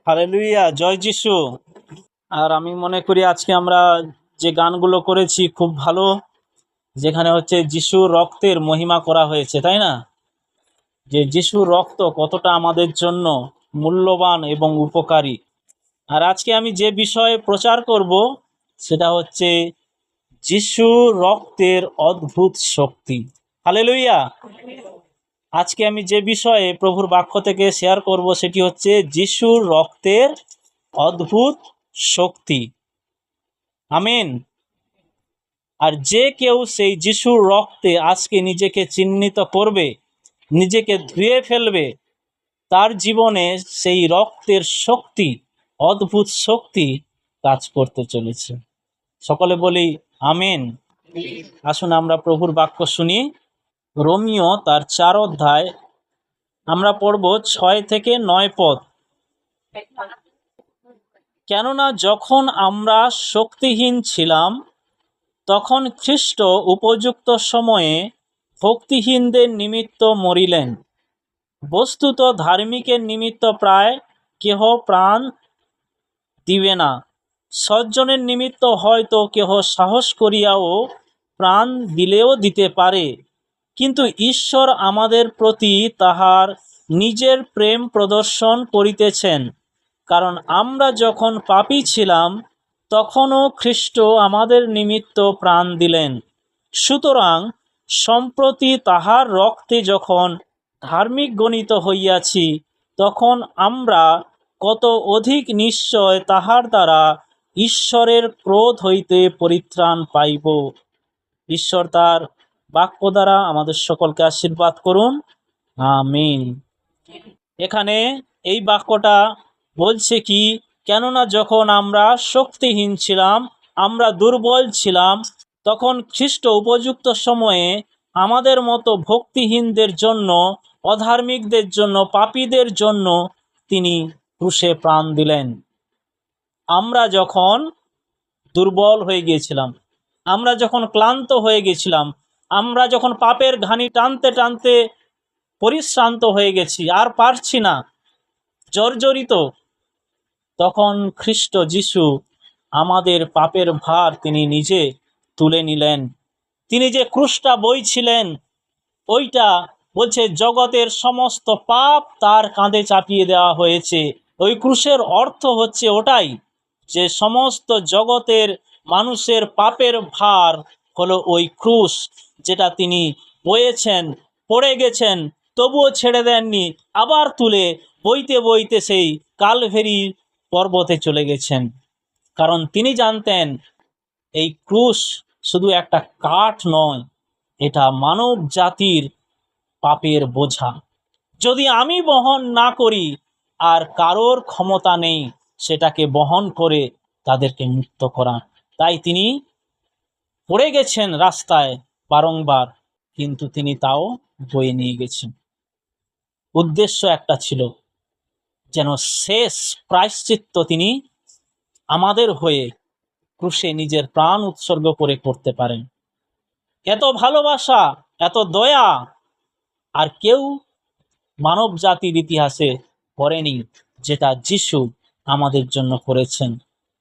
Hallelujah, জয় যিশু। আর আমি মনে করি আজকে আমরা যে গানগুলো করেছি খুব ভালো, যেখানে হচ্ছে যিশুর রক্তের মহিমা করা হয়েছে, তাই না? যে যিশুর রক্ত কতটা আমাদের জন্য মূল্যবান এবং উপকারী। আর আজকে আমি যে বিষয়ে প্রচার করব সেটা হচ্ছে যিশু রক্তের অদ্ভুত শক্তি। হালেলুয়া। আজকে আমি যে বিষয়ে প্রভুর বাক্য থেকে শেয়ার করব সেটি হচ্ছে যিশুর রক্তের অদ্ভুত শক্তি। আমিন। আর যে কেউ সেই যিশুর রক্তে আজকে নিজেকে চিহ্নিত করবে, নিজেকে ধুয়ে ফেলবে, তার জীবনে সেই রক্তের শক্তি, অদ্ভুত শক্তি কাজ করতে চলেছে। সকলে বলি আমিন। আসুন আমরা প্রভুর বাক্য শুনি। রোমিও তার 4 অধ্যায় আমরা পড়ব 6 থেকে 9 পদ। কেননা যখন আমরা শক্তিহীন ছিলাম তখন খ্রিস্ট উপযুক্ত সময়ে ভক্তিহীনদের নিমিত্ত মরিলেন। বস্তুত ধার্মিকের নিমিত্ত প্রায় কেহ প্রাণ দিবে না, সজ্জনের নিমিত্ত হয়তো কেহ সাহস করিয়াও প্রাণ দিলেও দিতে পারে। কিন্তু ঈশ্বর আমাদের প্রতি তাহার নিজের প্রেম প্রদর্শন করিতেছেন, কারণ আমরা যখন পাপী ছিলাম তখনও খ্রিস্ট আমাদের নিমিত্ত প্রাণ দিলেন। সুতরাং সম্প্রতি তাহার রক্তে যখন ধার্মিক গণিত হইয়াছি, তখন আমরা কত অধিক নিশ্চয় তাহার দ্বারা ঈশ্বরের ক্রোধ হইতে পরিত্রাণ পাইব। ঈশ্বর তার বাক্য দ্বারা আমাদের সকলকে আশীর্বাদ করুন, আমিন। এখানে এই বাক্যটা বলছে কি, কেননা যখন আমরা শক্তিহীন ছিলাম, আমরা দুর্বল ছিলাম, তখন খ্রিস্ট উপযুক্ত সময়ে আমাদের মতো ভক্তিহীনদের জন্য, অধার্মিকদের জন্য, পাপীদের জন্য তিনি ক্রুশে প্রাণ দিলেন। আমরা যখন দুর্বল হয়ে গিয়েছিলাম, আমরা যখন ক্লান্ত হয়ে গেছিলাম, আমরা যখন পাপের ঘানি টানতে টানতে পরিশ্রান্ত হয়ে গেছি, আর পারছি না, জর্জরিত, তখন খ্রিস্ট যিশু আমাদের পাপের ভার তিনি নিজে তুলে নিলেন। তিনি যে ক্রুশটা বইছিলেন, ওইটা বলছে জগতের সমস্ত পাপ তার কাঁধে চাপিয়ে দেওয়া হয়েছে। ওই ক্রুশের অর্থ হচ্ছে ওটাই, যে সমস্ত জগতের মানুষের পাপের ভার হলো ওই ক্রুশ, যেটা তিনি বয়েছেন, পড়ে গেছেন, তবুও ছেড়ে দেননি, আবার তুলে বইতে বইতে সেই কালভেরি পর্বতে চলে গেছেন। কারণ তিনি জানতেন এই ক্রুশ শুধু একটা কাঠ নয়, এটা মানব জাতির পাপের বোঝা। যদি আমি বহন না করি, আর কারোর ক্ষমতা নেই সেটাকে বহন করে তাদেরকে মুক্ত করা। তাই তিনি পড়ে গেছেন রাস্তায় বারংবার, কিন্তু তিনি তাও বয়ে নিয়ে গেছেন। উদ্দেশ্য একটা ছিল, যেন শেষ প্রায়শ্চিত্ত তিনি আমাদের হয়ে ক্রুশে নিজের প্রাণ উৎসর্গ করে করতে পারেন। এত ভালোবাসা, এত দয়া আর কেউ মানব জাতির ইতিহাসে করেনি, যেটা যিশু আমাদের জন্য করেছেন।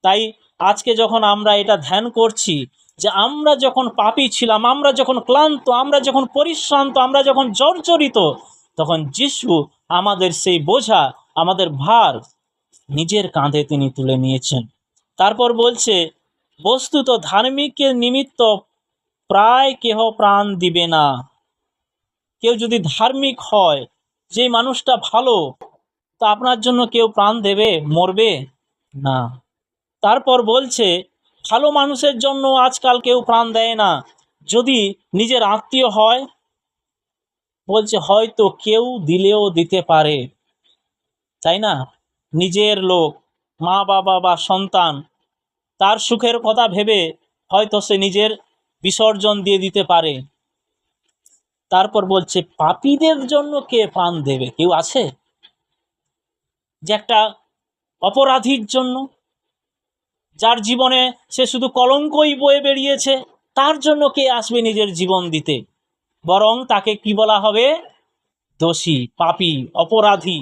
তাই আজকে যখন আমরা এটা ধ্যান করছি, যে আমরা যখন পাপী ছিলাম, আমরা যখন ক্লান্ত, আমরা যখন পরিশ্রান্ত, আমরা যখন জর্জরিত, তখন যিশু আমাদের সেই বোঝা, আমাদের ভার নিজের কাঁধে তিনি তুলে নিয়েছেন। তারপর বলছে, বস্তুত ধার্মিকের নিমিত্ত প্রায় কেহ প্রাণ দিবে না। কেউ যদি ধার্মিক হয়, যে মানুষটা ভালো, তা আপনার জন্য কেউ প্রাণ দেবে, মরবে না। তারপর বলছে, ভালো মানুষের জন্য আজকাল কেউ প্রাণ দেয় না। যদি নিজের আত্মীয় হয়, বলছে হয়তো কেউ দিলেও দিতে পারে, তাই না? নিজের লোক, মা বাবা বা সন্তান, তার সুখের কথা ভেবে হয়তো সে নিজের বিসর্জন দিয়ে দিতে পারে। তারপর বলছে, পাপীদের জন্য কে প্রাণ দেবে? কেউ আছে? যে একটা অপরাধীর জন্য, যার জীবনে সে শুধু কলঙ্কই বয়ে বেরিয়েছে, তার জন্য কে আসবে নিজের জীবন দিতে? বরং তাকে কি বলা হবে? দোষী, পাপী, অপরাধী।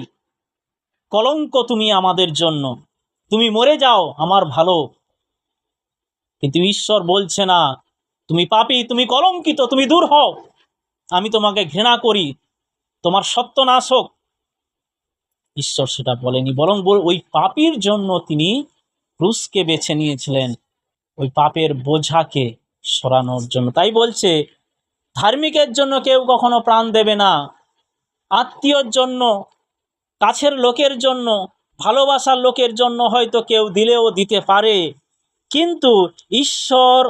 কলঙ্ক তুমি আমাদের জন্য, তুমি মরে যাও আমার ভালো। কিন্তু ঈশ্বর বলছে না, তুমি পাপী, তুমি কলঙ্কিত, তুমি দূর হও, আমি তোমাকে ঘৃণা করি, তোমার সত্যনাশ হোক। ঈশ্বর সেটা বলেনি, বরং ওই পাপীর জন্য তিনি ক্রুশকে বেছে নিয়েছিলেন, ওই পাপের বোঝাকে সরানোর জন্য। তাই বলছে, ধার্মিকের জন্য কেউ কখনো প্রাণ দেবে না, আত্মীয়র জন্য, কাছের লোকের জন্য, ভালোবাসার লোকের জন্য হয়তো কেউ দিলেও দিতে পারে, কিন্তু ঈশ্বর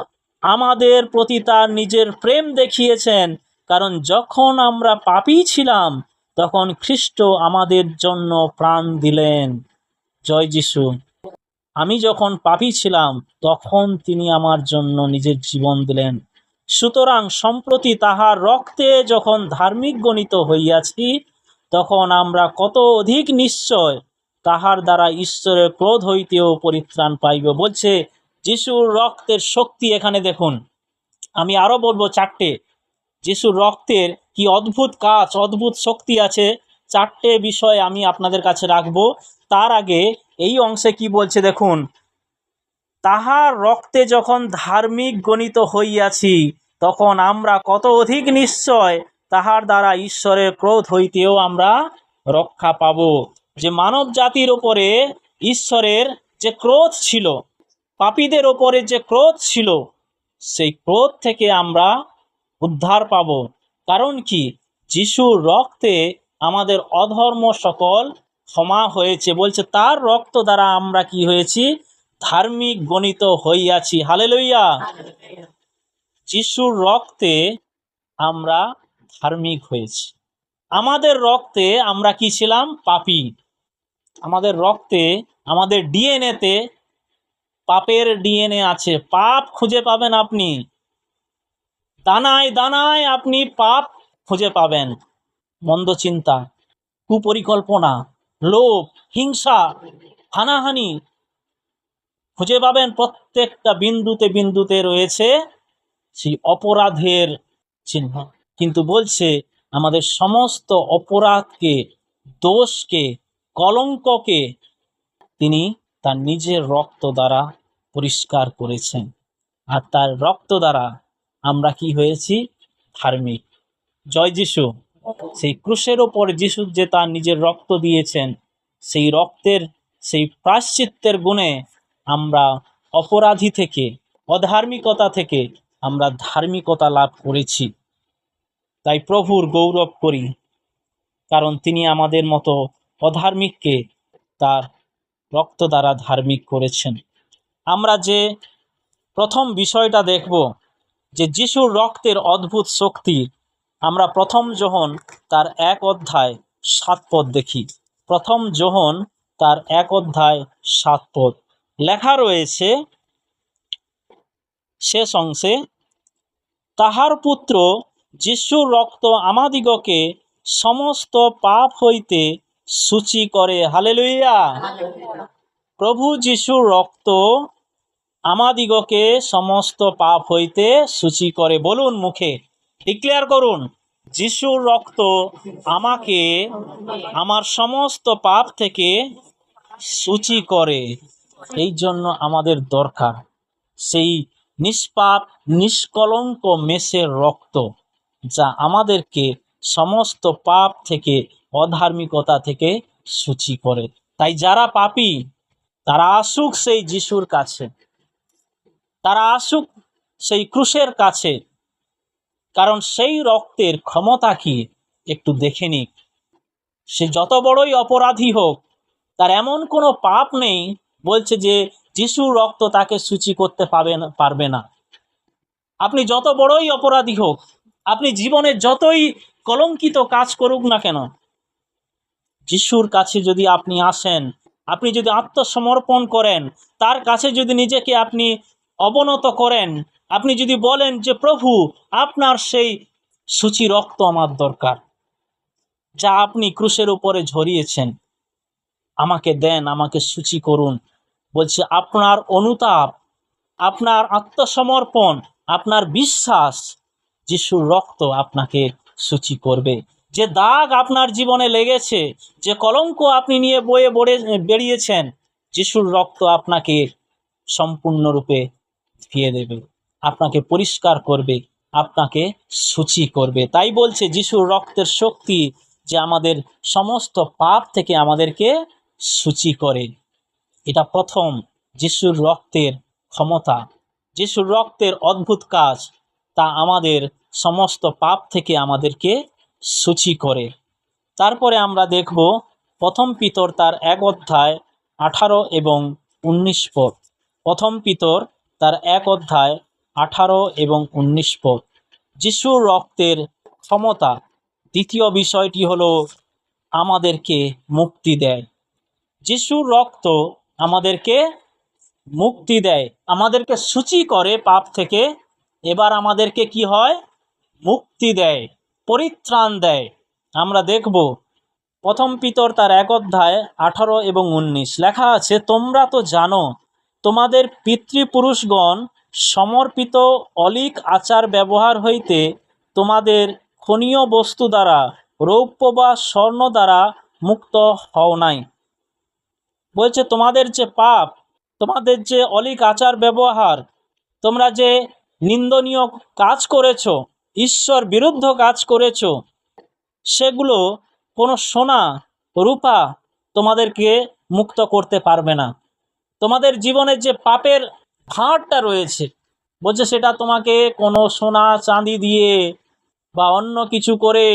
আমাদের প্রতি তার নিজের প্রেম দেখিয়েছেন, কারণ যখন আমরা পাপী ছিলাম তখন খ্রিস্ট আমাদের জন্য প্রাণ দিলেন। জয় যিশু। আমি যখন পাপী ছিলাম তখন তিনি আমার জন্য নিজের জীবন দিলেন। সুতরাং সম্প্রতি তাহার রক্তে যখন ধার্মিক গণিত হইয়াছি, তখন আমরা কত অধিক নিশ্চয় তাহার দ্বারা ঈশ্বরের ক্রোধ হইতেও পরিত্রাণ পাইব। বলছে যিশুর রক্তের শক্তি এখানে দেখুন। আমি আরো বলবো চারটে যিশুর রক্তের কি অদ্ভুত কাজ, অদ্ভুত শক্তি আছে। চারটে বিষয় আমি আপনাদের কাছে রাখবো। তার আগে এই অংশে কি বলছে দেখুন, তাহার রক্তে যখন ধার্মিক গণিত হইয়াছি, তখন আমরা কত অধিক নিশ্চয় তাহার দ্বারা ঈশ্বরের ক্রোধ হইতেও আমরা রক্ষা পাব। যে মানব জাতির ওপরে ঈশ্বরের যে ক্রোধ ছিল, পাপীদের ওপরে যে ক্রোধ ছিল, সেই ক্রোধ থেকে আমরা উদ্ধার পাব। কারণ কি, যিশুর রক্তে আমাদের অধর্ম সকল ক্ষমা হয়েছে। বলছে তার রক্ত দ্বারা আমরা কি হয়েছি, ধার্মিক গণিত হইয়াছি। হালেলুয়া। যিশুর রক্তে আমরা ধার্মিক হয়েছি। আমাদের রক্তে আমরা কি ছিলাম, পাপী। আমাদের রক্তে, আমাদের ডিএনএতে পাপের ডিএনএ আছে। পাপ খুঁজে পাবেন আপনি, দানায় দানায় আপনি পাপ খুঁজে পাবেন। মন্দ চিন্তা, কুপরিকল্পনা, লোভ, হিংসা, হানাহানি খুঁজে পাবেন। প্রত্যেকটা বিন্দুতে বিন্দুতে রয়েছে সেই অপরাধের চিহ্ন। কিন্তু বলছে আমাদের সমস্ত অপরাধকে, দোষকে, কলঙ্ককে তিনি তার নিজের রক্ত দ্বারা পরিষ্কার করেছেন। আর তার রক্ত দ্বারা আমরা কি হয়েছি, ধার্মিক। জয় যিশু। সেই ক্রুশের ওপর যিশু যে তার নিজের রক্ত দিয়েছেন, সেই রক্তের, সেই প্রায়শ্চিত্তের গুণে আমরা অপরাধী থেকে, অধার্মিকতা থেকে আমরা ধার্মিকতা লাভ করেছি। তাই প্রভুর গৌরব করি, কারণ তিনি আমাদের মতো অধার্মিককে তার রক্ত দ্বারা ধার্মিক করেছেন। আমরা যে প্রথম বিষয়টা দেখব, যে যিশুর রক্তের অদ্ভুত শক্তি, আমরা প্রথম যোহন তার 1:7 দেখি। প্রথম যোহন তার 1:7 লেখা রয়েছে শেষ অংশে, তাহার পুত্র যিশুর রক্ত আমাদিগকে সমস্ত পাপ হইতে সূচি করে। হালেলুয়া। প্রভু যিশুর রক্ত আমাদিগকে সমস্ত পাপ হইতে সূচি করে। বলুন, মুখে ডিক্লেয়ার করুন, যিশুর রক্ত আমাকে আমার সমস্ত পাপ থেকে সূচি করে। এই জন্য আমাদের দরকার সেই নিষ্পাপ, নিষ্কলঙ্ক মেষের রক্ত, যা আমাদেরকে সমস্ত পাপ থেকে, অধার্মিকতা থেকে সূচি করে। তাই যারা পাপী তারা আসুক সেই যিশুর কাছে, তারা আসুক সেই ক্রুশের কাছে, কারণ সেই রক্তের ক্ষমতা কি একটু দেখে নিক। সে যত বড়ই অপরাধী হোক, তার এমন কোনো পাপ নেই বলছে যে যিশুর রক্ত তাকে সূচি করতে পারবে না। আপনি যত বড়ই অপরাধী হোক, আপনি জীবনে যতই কলঙ্কিত কাজ করুক না কেন, যিশুর কাছে যদি আপনি আসেন, আপনি যদি আত্মসমর্পণ করেন, তার কাছে যদি নিজেকে আপনি অবনত করেন, আপনি যদি বলেন যে প্রভু, আপনার সেই সূচি রক্ত আমার দরকার, যা আপনি ক্রুশের উপরে ঝরিয়েছেন, আমাকে দেন, আমাকে সূচি করুন। বলছে আপনার অনুতাপ, আপনার আত্মসমর্পণ, আপনার বিশ্বাস, যিশুর রক্ত আপনাকে সূচি করবে। যে দাগ আপনার জীবনে লেগেছে, যে কলঙ্ক আপনি নিয়ে বয়ে বেরিয়েছেন, যিশুর রক্ত আপনাকে সম্পূর্ণরূপে ধুয়ে দেবে, আপনাকে পরিষ্কার করবে, আপনাকে শুচি করবে। তাই বলছে যিশুর রক্তের শক্তি যে আমাদের সমস্ত পাপ থেকে আমাদেরকে শুচি করে। এটা প্রথম যিশুর রক্তের ক্ষমতা, যিশুর রক্তের অদ্ভুত কাজ, তা আমাদের সমস্ত পাপ থেকে আমাদেরকে শুচি করে। তারপরে আমরা দেখব প্রথম পিতর তার 1 অধ্যায় 18 এবং 19 পদ। প্রথম পিতর তার 1 অধ্যায় 18 এবং 19 পদ। যিশুর রক্তের ক্ষমতা। দ্বিতীয় বিষয়টি হলো আমাদেরকে মুক্তি দেয়। যিশুর রক্ত আমাদেরকে মুক্তি দেয়, আমাদেরকে শুচি করে পাপ থেকে। এবার আমাদেরকে কি হয়? মুক্তি দেয়, পরিত্রাণ দেয়। আমরা দেখব প্রথম পিতর তার 1 অধ্যায় 18 এবং 19 লেখা আছে, তোমরা তো জানো তোমাদের পিতৃপুরুষগণ সমর্পিত অলিক আচার ব্যবহার হইতে তোমাদের ক্ষণীয় বস্তু দ্বারা, রৌপ্য বা স্বর্ণ দ্বারা মুক্ত হও নাই। বলছে তোমাদের যে পাপ, তোমাদের যে অলিক আচার ব্যবহার, তোমরা যে নিন্দনীয় কাজ করেছো, ঈশ্বর বিরুদ্ধ কাজ করেছো, সেগুলো কোনো সোনা রূপা তোমাদেরকে মুক্ত করতে পারবে না। তোমাদের জীবনের যে পাপের ভাঁড়টা রয়েছে, বলছে সেটা তোমাকে কোনো সোনা চাঁদি দিয়ে বা অন্য কিছু করে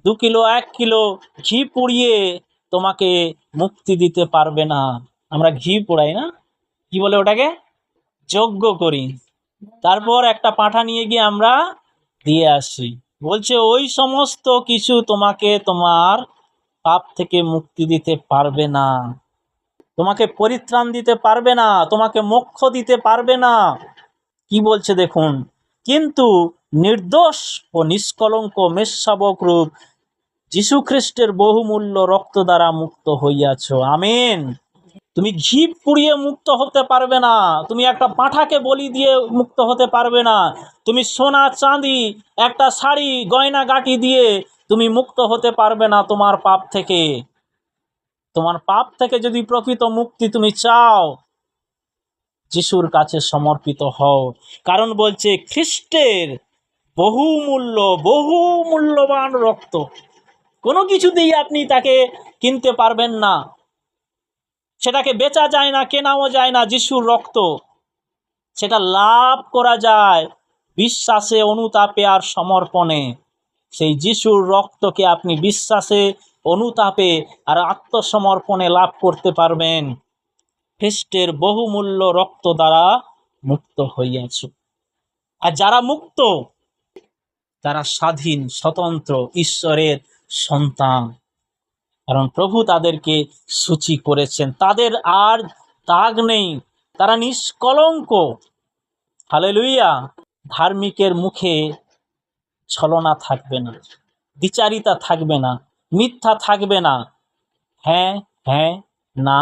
2 কিলো 1 কিলো ঘি পুড়িয়ে তোমাকে মুক্তি দিতে পারবে না। আমরা ঘি পোড়াই না, কি বলে ওটাকে? যজ্ঞ করি, তারপর একটা পাঁঠা নিয়ে গিয়ে আমরা দিয়ে আসি। বলছে ওই সমস্ত কিছু তোমাকে তোমার পাপ থেকে মুক্তি দিতে পারবে না, তোমাকে পরিত্রাণ দিতে পারবে না, তোমাকে মোক্ষ দিতে পারবে না। কি বলছে দেখুন, কিন্তু নির্দোষ ও নিষ্কলঙ্ক মেষশাবক রূপ যীশু খ্রিস্টের বহুমূল্য রক্ত দ্বারা মুক্ত হইয়াছ। আমেন। তুমি ঘি পুড়িয়ে মুক্ত হতে পারবে না, তুমি একটা পাঁঠাকে বলি দিয়ে মুক্ত হতে পারবে না, তুমি সোনা চাঁদি একটা শাড়ি গয়না গাটি দিয়ে তুমি মুক্ত হতে পারবে না তোমার পাপ থেকে। তোমার পাপ থেকে যদি প্রকৃত মুক্তি তুমি চাও, যিশুর কাছে সমর্পিত হও। কারণ বলছে খ্রিস্টের বহু মূল্যবান রক্ত, কোনো কিছু দিয়ে আপনি তাকে কিনতে পারবেন না, সেটাকে বেচা যায় না, কেনাও যায় না। যিশুর রক্ত, সেটা লাভ করা যায় বিশ্বাসে, অনুতাপে আর সমর্পণে। সেই যিশুর রক্তকে আপনি বিশ্বাসে, অনুতাপে আর আত্মসমর্পণে লাভ করতে পারবেন। খ্রিস্টের বহুমূল্য রক্ত দ্বারা মুক্ত হইয়াছ। আর যারা মুক্ত, তারা স্বাধীন, স্বতন্ত্র, ঈশ্বরের সন্তান। কারণ প্রভু তাদেরকে শুচি করেছেন, তাদের আর দাগ নেই, তারা নিষ্কলঙ্ক। হালেলুয়া। ধার্মিকের মুখে ছলনা থাকবে না, দ্বিচারিতা থাকবে না, মিথ্যা থাকবে না, হ্যাঁ হ্যাঁ, না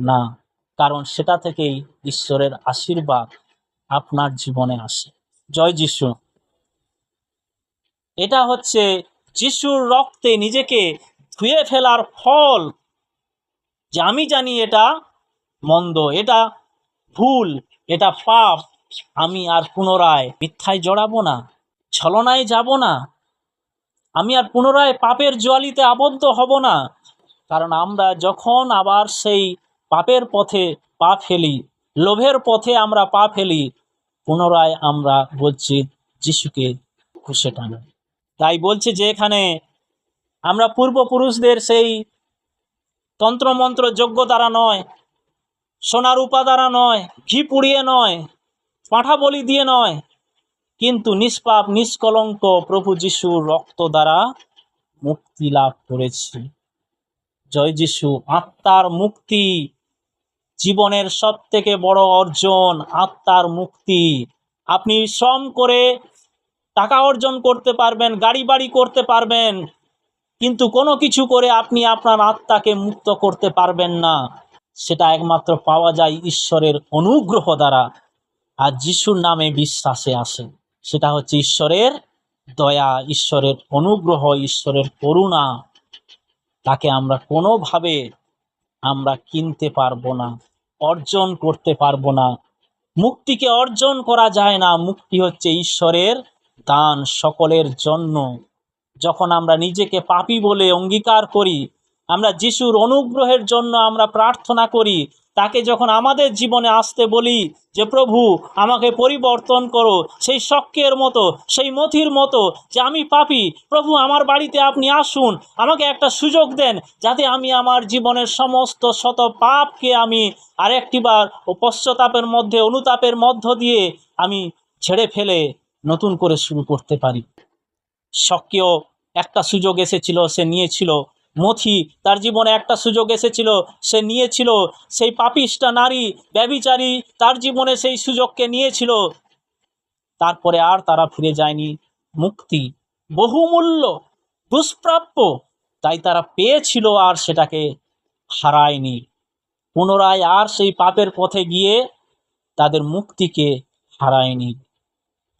না। কারণ সেটা থেকেই ঈশ্বরের আশীর্বাদ আপনার জীবনে আসে। জয় যিশু। এটা হচ্ছে যিশুর রক্তে নিজেকে ধুয়ে ফেলার ফল। যে আমি জানি এটা মন্দ, এটা ভুল, এটা পাপ, আমি আর পুনরায় মিথ্যায় জড়াবো না, ছলনায় যাব না, আমি আর পুনরায় পাপের জোয়ালিতে আবদ্ধ হব না। কারণ আমরা যখন আবার সেই পাপের পথে পা ফেলি, লোভের পথে আমরা পা ফেলি, পুনরায় আমরা বলছি যিশুকে ঘুষে টানো। তাই বলছে যে এখানে আমরা পূর্বপুরুষদের সেই তন্ত্রমন্ত্র যজ্ঞ দ্বারা নয়, সোনা রূপা দ্বারা নয়, ঘি পুড়িয়ে নয়, পাঁঠা বলি দিয়ে নয়, কিন্তু নিষ্পাপ নিষ্কলঙ্ক প্রভু যিশুর রক্ত দ্বারা মুক্তি লাভ করেছি। জয় যিশু। আত্মার মুক্তি জীবনের সবথেকে বড় অর্জন, আত্মার মুক্তি। আপনি শ্রম করে টাকা অর্জন করতে পারবেন, গাড়ি বাড়ি করতে পারবেন, কিন্তু কোনো কিছু করে আপনি আপনার আত্মাকে মুক্ত করতে পারবেন না। সেটা একমাত্র পাওয়া যায় ঈশ্বরের অনুগ্রহ দ্বারা, আর যিশুর নামে বিশ্বাসে আসে। সেটা হচ্ছে ঈশ্বরের দয়া, ঈশ্বরের অনুগ্রহ, ঈশ্বরের করুণা, তাকে আমরা কোনোভাবে আমরা কিনতে পারবো না, অর্জন করতে পারবো না। মুক্তিকে অর্জন করা যায় না। মুক্তি হচ্ছে ঈশ্বরের দান সকলের জন্য। যখন আমরা নিজেকে পাপী বলে অঙ্গীকার করি, আমরা যিশুর অনুগ্রহের জন্য আমরা প্রার্থনা করি, তাকে যখন আমাদের জীবনে আসতে বলি যে প্রভু আমাকে পরিবর্তন করো, সেই শক্কের মতো, সেই মথির মতো যে আমি পাপী, প্রভু আমার বাড়িতে আপনি আসুন, আমাকে একটা সুযোগ দেন যাতে আমি আমার জীবনের সমস্ত শত পাপকে আমি আরেকটিবার পশ্চাতাপের মধ্যে, অনুতাপের মধ্য দিয়ে আমি ছেড়ে ফেলে নতুন করে শুরু করতে পারি। শক্কেও একটা সুযোগ এসেছিল, সে নিয়েছিল। মথি, তার জীবনে একটা সুযোগ এসেছিল, সে নিয়েছিল। সেই পাপিষ্ঠা নারী, ব্যভিচারী, তার জীবনে সেই সুযোগকে নিয়েছিল, তারপরে আর তারা ফিরে যায়নি। মুক্তি বহুমূল্য, দুষ্প্রাপ্য, তাই তারা পেয়েছিল আর সেটাকে হারায়নি। পুনরায় আর সেই পাপের পথে গিয়ে তাদের মুক্তিকে হারায়নি।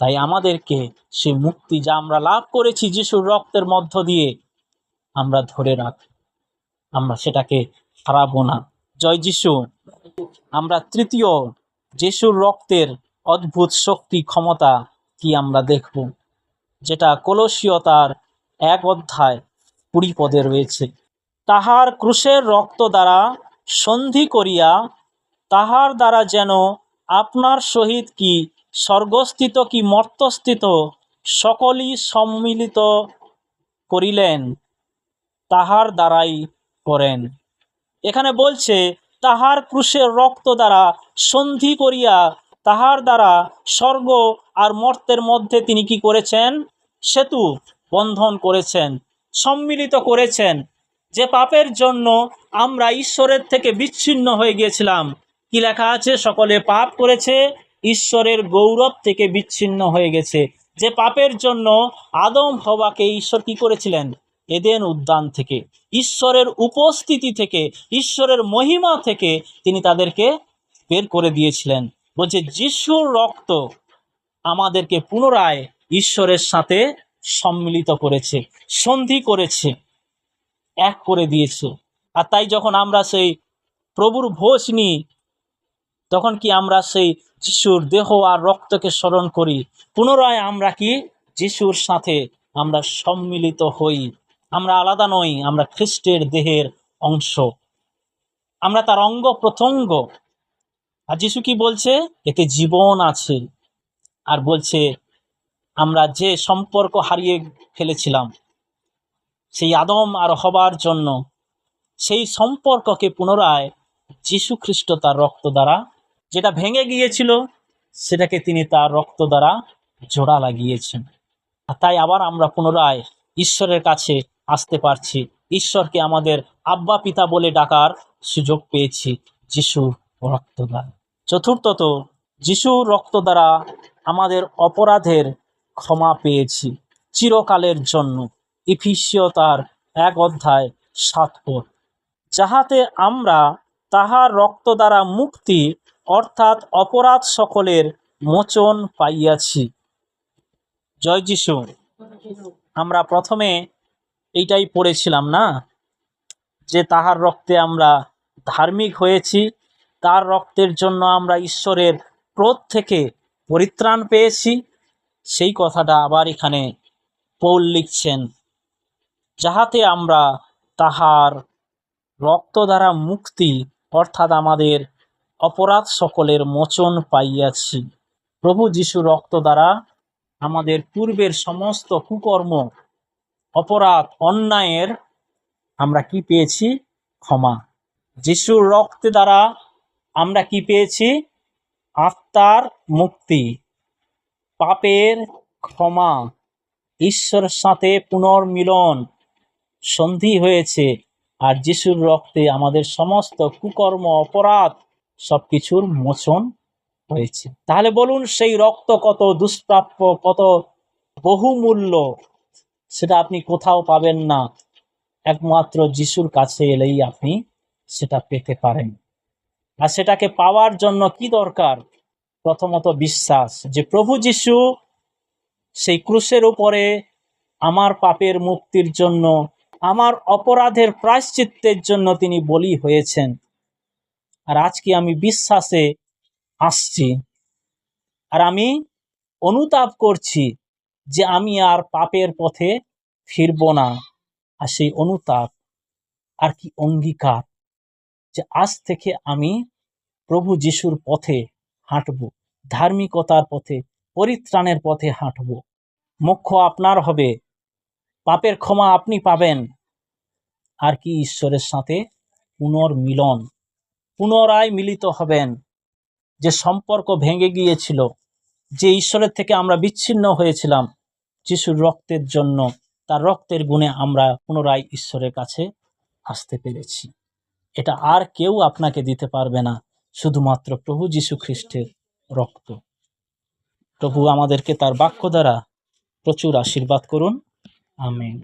তাই আমাদেরকে সেই মুক্তি যা আমরা লাভ করেছি যিশুর রক্তের মধ্য দিয়ে, আমরা ধরে রাখি, আমরা সেটাকে হারাবো না। জয় যিশু। আমরা তৃতীয় যিশুর রক্তের অদ্ভুত শক্তি, ক্ষমতা কি আমরা দেখব, যেটা কলসীয় তার 1:20 রয়েছে। তাহার ক্রুশের রক্ত দ্বারা সন্ধি করিয়া তাহার দ্বারা যেন আপনার সহিত কি স্বর্গস্থিত কি মর্তস্থিত সকলই সম্মিলিত করিলেন, তাহার দ্বারাই করেন। এখানে বলছে তাহার ক্রুশের রক্ত দ্বারা সন্ধি করিয়া তাহার দ্বারা স্বর্গ আর মর্তের মধ্যে তিনি কি করেছেন? সেতু বন্ধন করেছেন, সম্মিলিত করেছেন। যে পাপের জন্য আমরা ঈশ্বরের থেকে বিচ্ছিন্ন হয়ে গিয়েছিলাম, কি লেখা আছে? সকলে পাপ করেছে, ঈশ্বরের গৌরব থেকে বিচ্ছিন্ন হয়ে গেছে। যে পাপের জন্য আদম হওয়াকে ঈশ্বর কি করেছিলেন? এদেন উদ্যান থেকে, ঈশ্বরের উপস্থিতি থেকে, ঈশ্বরের মহিমা থেকে তিনি তাদেরকে বের করে দিয়েছিলেন। বলছে যিশুর রক্ত আমাদেরকে পুনরায় ঈশ্বরের সাথে সম্মিলিত করেছে, সন্ধি করেছে, এক করে দিয়েছে। আর তাই যখন আমরা সেই প্রভুর ভোজ নিই, তখন কি আমরা সেই যিশুর দেহ আর রক্তকে স্মরণ করি। পুনরায় আমরা কি যিশুর সাথে আমরা সম্মিলিত হই। আমরা আলাদা নই, আমরা খ্রিস্টের দেহের অংশ, আমরা তার অঙ্গ প্রত্যঙ্গ। আর যিশু কি বলছে? এতে জীবন আছে। আর বলছে আমরা যে সম্পর্ক হারিয়ে ফেলেছিলাম সেই আদম আর হবার জন্য, সেই সম্পর্ককে পুনরায় যিশু খ্রিস্ট তার রক্ত দ্বারা, যেটা ভেঙে গিয়েছিল সেটাকে তিনি তার রক্ত দ্বারা জোড়া লাগিয়েছেন। আর তাই আবার আমরা পুনরায় ঈশ্বরের কাছে আসতে পারছি, ঈশ্বরকে আমাদের আব্বা পিতা বলে ডাকার সুযোগ পেয়েছি যিশুর রক্ত দ্বারা। চতুর্থত, যিশুর রক্ত দ্বারা আমাদের অপরাধের ক্ষমা পেয়েছি চিরকালের জন্য। ইফিসীয় তার 1:7, যাহাতে আমরা তাহার রক্ত দ্বারা মুক্তি অর্থাৎ অপরাধ সকলের মোচন পাইয়াছি। জয় যিশু। আমরা প্রথমে এইটাই পড়েছিলাম না, যে তাহার রক্তে আমরা ধার্মিক হয়েছি, তার রক্তের জন্য আমরা ঈশ্বরের ক্রোধ থেকে পরিত্রাণ পেয়েছি। সেই কথাটা আবার এখানে পৌল লিখছেন, যাহাতে আমরা তাহার রক্ত দ্বারা মুক্তি অর্থাৎ আমাদের অপরাধ সকলের মোচন পাইয়াছি। প্রভু যিশু রক্ত দ্বারা আমাদের পূর্বের সমস্ত কুকর্ম, অপরাধ, অন্যায়ের আমরা কি পেয়েছি? ক্ষমা। যিশুর রক্ত দ্বারা আমরা কি পেয়েছি? আত্মার মুক্তি, পাপের ক্ষমা, ঈশ্বরের সাথে পুনর্মিলন, সন্ধি হয়েছে। আর যিশুর রক্তে আমাদের সমস্ত কুকর্ম, অপরাধ সবকিছুর মোচন হয়েছে। তাহলে বলুন, সেই রক্ত কত দুষ্প্রাপ্য, কত বহুমূল্য, সেটা আপনি কোথাও পাবেন না, একমাত্র যিশুর কাছে এলেই আপনি সেটা পেতে পারেন। আর সেটাকে পাওয়ার জন্য কি দরকার? প্রথমত বিশ্বাস, যে প্রভু যিশু সেই ক্রুশের উপরে আমার পাপের মুক্তির জন্য, আমার অপরাধের প্রায়শ্চিত্তের জন্য তিনি বলি হয়েছেন। আর আজকে আমি বিশ্বাসে আসছি, আর আমি অনুতাপ করছি যে আমি আর পাপের পথে ফিরব না। আর সেই অনুতাপ আর কি অঙ্গীকার যে আজ থেকে আমি প্রভু যিশুর পথে হাঁটব, ধার্মিকতার পথে, পরিত্রাণের পথে হাঁটব। মোক্ষ আপনার হবে, পাপের ক্ষমা আপনি পাবেন, আর কি ঈশ্বরের সাথে পুনর্মিলন, পুনরায় মিলিত হবেন। যে সম্পর্ক ভেঙে গিয়েছিল, যে ঈশ্বরের থেকে আমরা বিচ্ছিন্ন হয়েছিলাম, যিশুর রক্তের জন্য, তার রক্তের গুণে আমরা পুনরায় ঈশ্বরের কাছে আসতে পেরেছি। এটা আর কেউ আপনাকে দিতে পারবে না, শুধুমাত্র প্রভু যীশু খ্রিস্টের রক্ত। প্রভু আমাদেরকে তার বাক্য দ্বারা প্রচুর আশীর্বাদ করুন। আমেন।